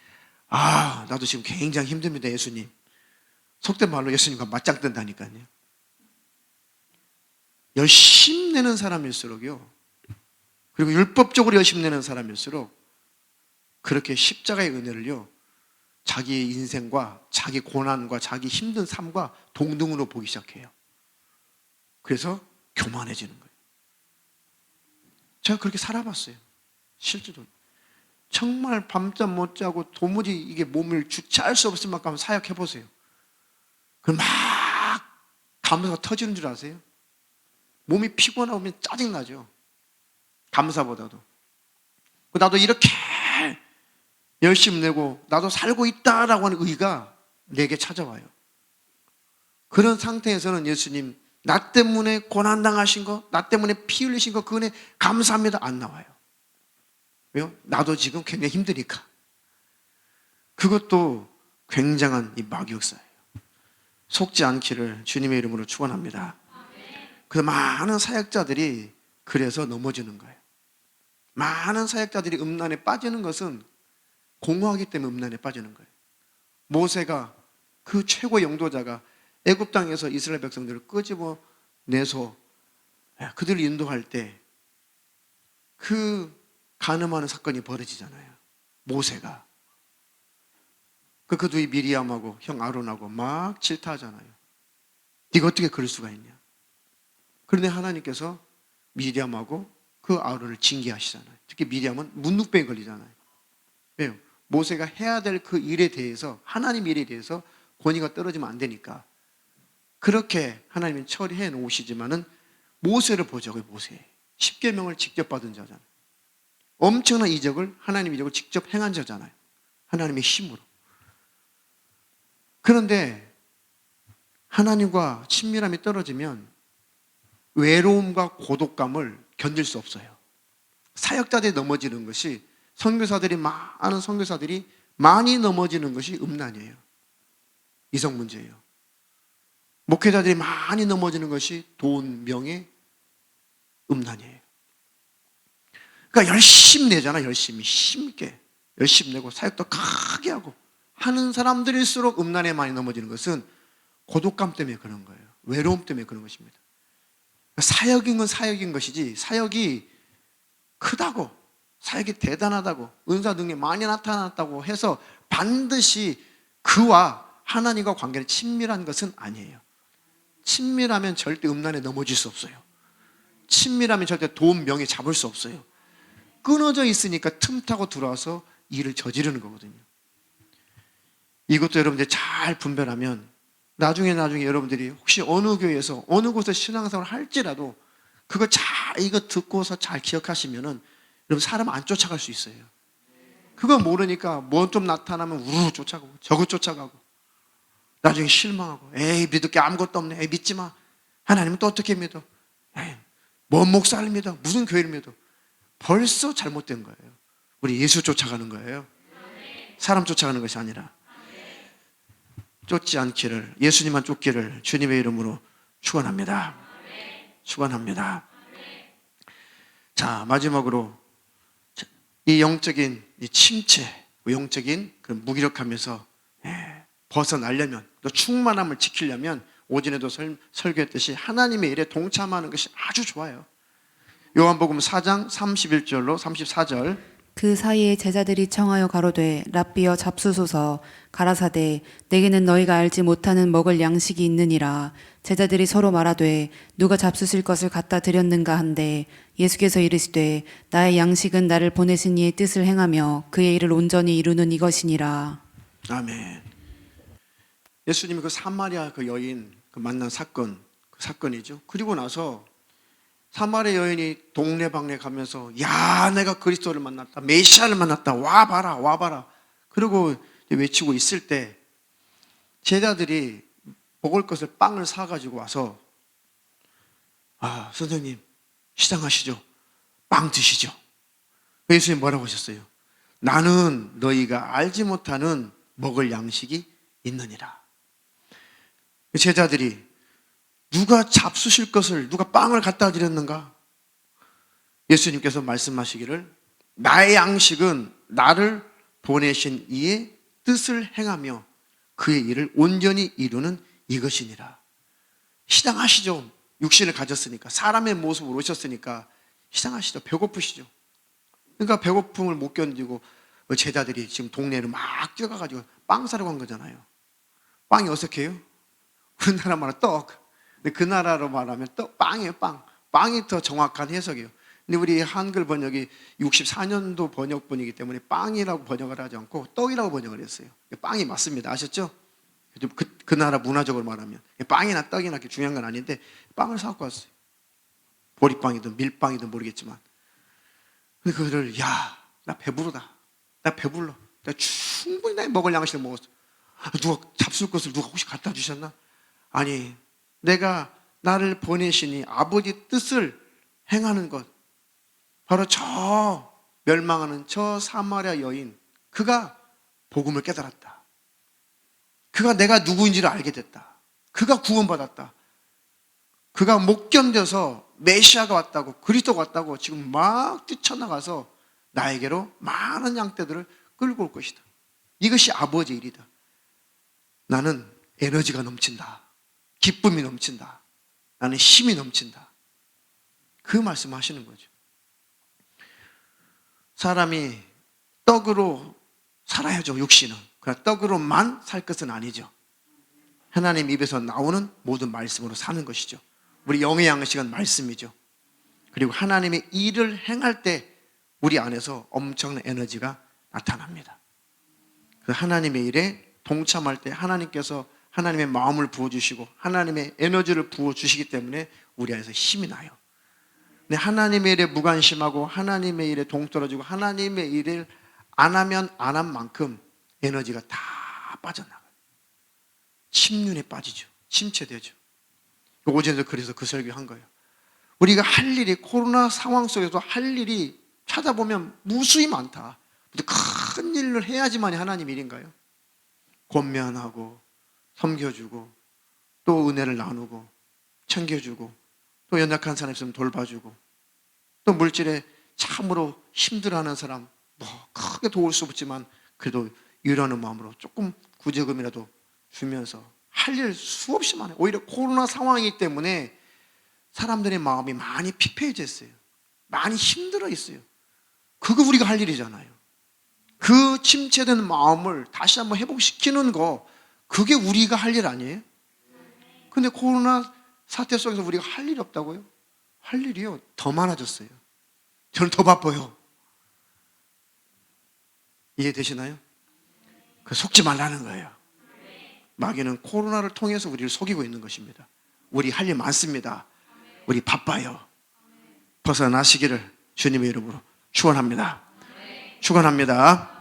나도 지금 굉장히 힘듭니다, 예수님. 속된 말로 예수님과 맞짱 뜬다니까요. 열심 내는 사람일수록요, 그리고 율법적으로 열심 내는 사람일수록 그렇게 십자가의 은혜를요, 자기의 인생과 자기 고난과 자기 힘든 삶과 동등으로 보기 시작해요. 그래서 교만해지는 거예요. 제가 그렇게 살아봤어요. 실제로 정말 밤잠 못 자고 도무지 이게 몸을 주체할 수 없을 만큼 사역해보세요. 그럼 막 감사가 터지는 줄 아세요? 몸이 피곤하면 짜증나죠. 감사보다도. 나도 이렇게 열심히 내고 나도 살고 있다라고 하는 의의가 내게 찾아와요. 그런 상태에서는 예수님, 나 때문에 고난당하신 거, 나 때문에 피 흘리신 거, 그 은혜 감사합니다 안 나와요. 왜요? 나도 지금 굉장히 힘드니까. 그것도 굉장한 이 마귀역사예요. 속지 않기를 주님의 이름으로 축원합니다. 그 많은 사역자들이 그래서 넘어지는 거예요. 많은 사역자들이 음란에 빠지는 것은 공허하기 때문에 음란에 빠지는 거예요. 모세가 그 최고 영도자가 애굽 땅에서 이스라엘 백성들을 끄집어내서 그들을 인도할 때 그 간음하는 사건이 벌어지잖아요. 모세가 그 뒤에 미리암하고 형 아론하고 막 질타하잖아요. 네가 어떻게 그럴 수가 있냐. 그런데 하나님께서 미리암하고 그 아론을 징계하시잖아요. 특히 미리암은 문둥병에 걸리잖아요. 왜요? 모세가 해야 될 그 일에 대해서, 하나님 일에 대해서 권위가 떨어지면 안 되니까 그렇게 하나님은 처리해 놓으시지만은 모세를 보자고요. 모세. 십계명을 직접 받은 자잖아요. 엄청난 이적을, 하나님 이적을 직접 행한 자잖아요. 하나님의 힘으로. 그런데 하나님과 친밀함이 떨어지면 외로움과 고독감을 견딜 수 없어요. 사역자들이 넘어지는 것이, 많은 선교사들이 많이 넘어지는 것이 음란이에요. 이성 문제예요. 목회자들이 많이 넘어지는 것이 돈, 명예, 음란이에요. 그러니까 열심히 내잖아. 열심히 힘있게 열심히 내고 사역도 크게 하고 하는 사람들일수록 음란에 많이 넘어지는 것은 고독감 때문에 그런 거예요. 외로움 때문에 그런 것입니다. 사역인 건 사역인 것이지, 사역이 크다고, 사역이 대단하다고, 은사 능력이 많이 나타났다고 해서 반드시 그와 하나님과 관계는 친밀한 것은 아니에요. 친밀하면 절대 음란에 넘어질 수 없어요. 친밀하면 절대 돈, 명예 잡을 수 없어요. 끊어져 있으니까 틈타고 들어와서 일을 저지르는 거거든요. 이것도 여러분들이 잘 분별하면 나중에 여러분들이 혹시 어느 교회에서 어느 곳에서 신앙생활을 할지라도 그거 이거 듣고서 잘 기억하시면은 여러분 사람 안 쫓아갈 수 있어요. 그거 모르니까 뭐 좀 나타나면 우르르 쫓아가고 저거 쫓아가고 나중에 실망하고 에이 믿을 게 아무것도 없네. 에이 믿지 마. 하나님은 또 어떻게 믿어? 에이 뭔 목사를 믿어? 무슨 교회를 믿어? 벌써 잘못된 거예요. 우리 예수 쫓아가는 거예요. 사람 쫓아가는 것이 아니라 쫓지 않기를, 예수님만 쫓기를 주님의 이름으로 축원합니다. 축원합니다. 자, 마지막으로 이 영적인 이 침체, 영적인 그런 무기력함에서 벗어나려면, 또 충만함을 지키려면 오전에도 설교했듯이 하나님의 일에 동참하는 것이 아주 좋아요. 요한복음 4장 31절로 34절. 그 사이에 제자들이 청하여 가로되 랍비여 잡수소서. 가라사대 내게는 너희가 알지 못하는 먹을 양식이 있느니라. 제자들이 서로 말하되 누가 잡수실 것을 갖다 드렸는가 한데 예수께서 이르시되 나의 양식은 나를 보내신 이의 뜻을 행하며 그의 일을 온전히 이루는 이것이니라. 아멘. 예수님이 그 사마리아 그 여인 그 만난 사건, 그 사건이죠. 그리고 나서 사마리아 여인이 동네방네 가면서 야 내가 그리스도를 만났다, 메시아를 만났다, 와봐라 와봐라 그러고 외치고 있을 때 제자들이 먹을 것을 빵을 사가지고 와서 아 선생님 시장하시죠, 빵 드시죠. 예수님 뭐라고 하셨어요? 나는 너희가 알지 못하는 먹을 양식이 있느니라. 제자들이 누가 잡수실 것을, 누가 빵을 갖다 드렸는가? 예수님께서 말씀하시기를 나의 양식은 나를 보내신 이의 뜻을 행하며 그의 일을 온전히 이루는 이것이니라. 시장하시죠. 육신을 가졌으니까, 사람의 모습으로 오셨으니까 시장하시죠. 배고프시죠. 그러니까 배고픔을 못 견디고 제자들이 지금 동네를 막 뛰어가가지고 빵 사러 간 거잖아요. 빵이 어떻게 해요? 우리나라 말은 떡. 근데 그 나라로 말하면 빵이에요. 빵이 더 정확한 해석이에요. 근데 우리 한글 번역이 64년도 번역본이기 때문에 빵이라고 번역을 하지 않고 떡이라고 번역을 했어요. 빵이 맞습니다. 아셨죠? 그 나라 문화적으로 말하면 빵이나 떡이나 그렇게 중요한 건 아닌데 빵을 사갖고 왔어요. 보리빵이든 밀빵이든 모르겠지만. 근데 그거를 나 배부르다. 나 배불러. 나 충분히 나 먹을 양식을 먹었어. 누가 잡술 것을 누가 혹시 갖다 주셨나? 아니, 내가 나를 보내시니 아버지 뜻을 행하는 것, 바로 저 멸망하는 저 사마리아 여인, 그가 복음을 깨달았다. 그가 내가 누구인지를 알게 됐다. 그가 구원받았다. 그가 못 견뎌서 메시아가 왔다고, 그리스도가 왔다고 지금 막 뛰쳐나가서 나에게로 많은 양떼들을 끌고 올 것이다. 이것이 아버지의 일이다. 나는 에너지가 넘친다. 기쁨이 넘친다. 나는 힘이 넘친다. 그 말씀하시는 거죠. 사람이 떡으로 살아야죠, 육신은. 그러나 떡으로만 살 것은 아니죠. 하나님 입에서 나오는 모든 말씀으로 사는 것이죠. 우리 영의 양식은 말씀이죠. 그리고 하나님의 일을 행할 때 우리 안에서 엄청난 에너지가 나타납니다. 그 하나님의 일에 동참할 때 하나님께서 하나님의 마음을 부어주시고 하나님의 에너지를 부어주시기 때문에 우리 안에서 힘이 나요. 근데 하나님의 일에 무관심하고 하나님의 일에 동떨어지고 하나님의 일을 안 하면 안 한 만큼 에너지가 다 빠져나가요. 침륜에 빠지죠. 침체되죠. 오전에도 그래서 그 설교한 거예요. 우리가 할 일이 코로나 상황 속에서 할 일이 찾아보면 무수히 많다. 큰 일을 해야지만이 하나님 일인가요? 권면하고 섬겨주고 또 은혜를 나누고 챙겨주고 또 연약한 사람 있으면 돌봐주고 또 물질에 참으로 힘들어하는 사람 뭐 크게 도울 수 없지만 그래도 유라는 마음으로 조금 구제금이라도 주면서 할 일 수없이 많아요. 오히려 코로나 상황이기 때문에 사람들의 마음이 많이 피폐해져 있어요. 많이 힘들어 있어요. 그거 우리가 할 일이잖아요. 그 침체된 마음을 다시 한번 회복시키는 거, 그게 우리가 할 일 아니에요? 근데 코로나 사태 속에서 우리가 할 일이 없다고요? 할 일이요, 더 많아졌어요. 저는 더 바빠요. 이해되시나요? 속지 말라는 거예요. 마귀는 코로나를 통해서 우리를 속이고 있는 것입니다. 우리 할 일 많습니다. 우리 바빠요. 벗어나시기를 주님의 이름으로 축원합니다. 축원합니다.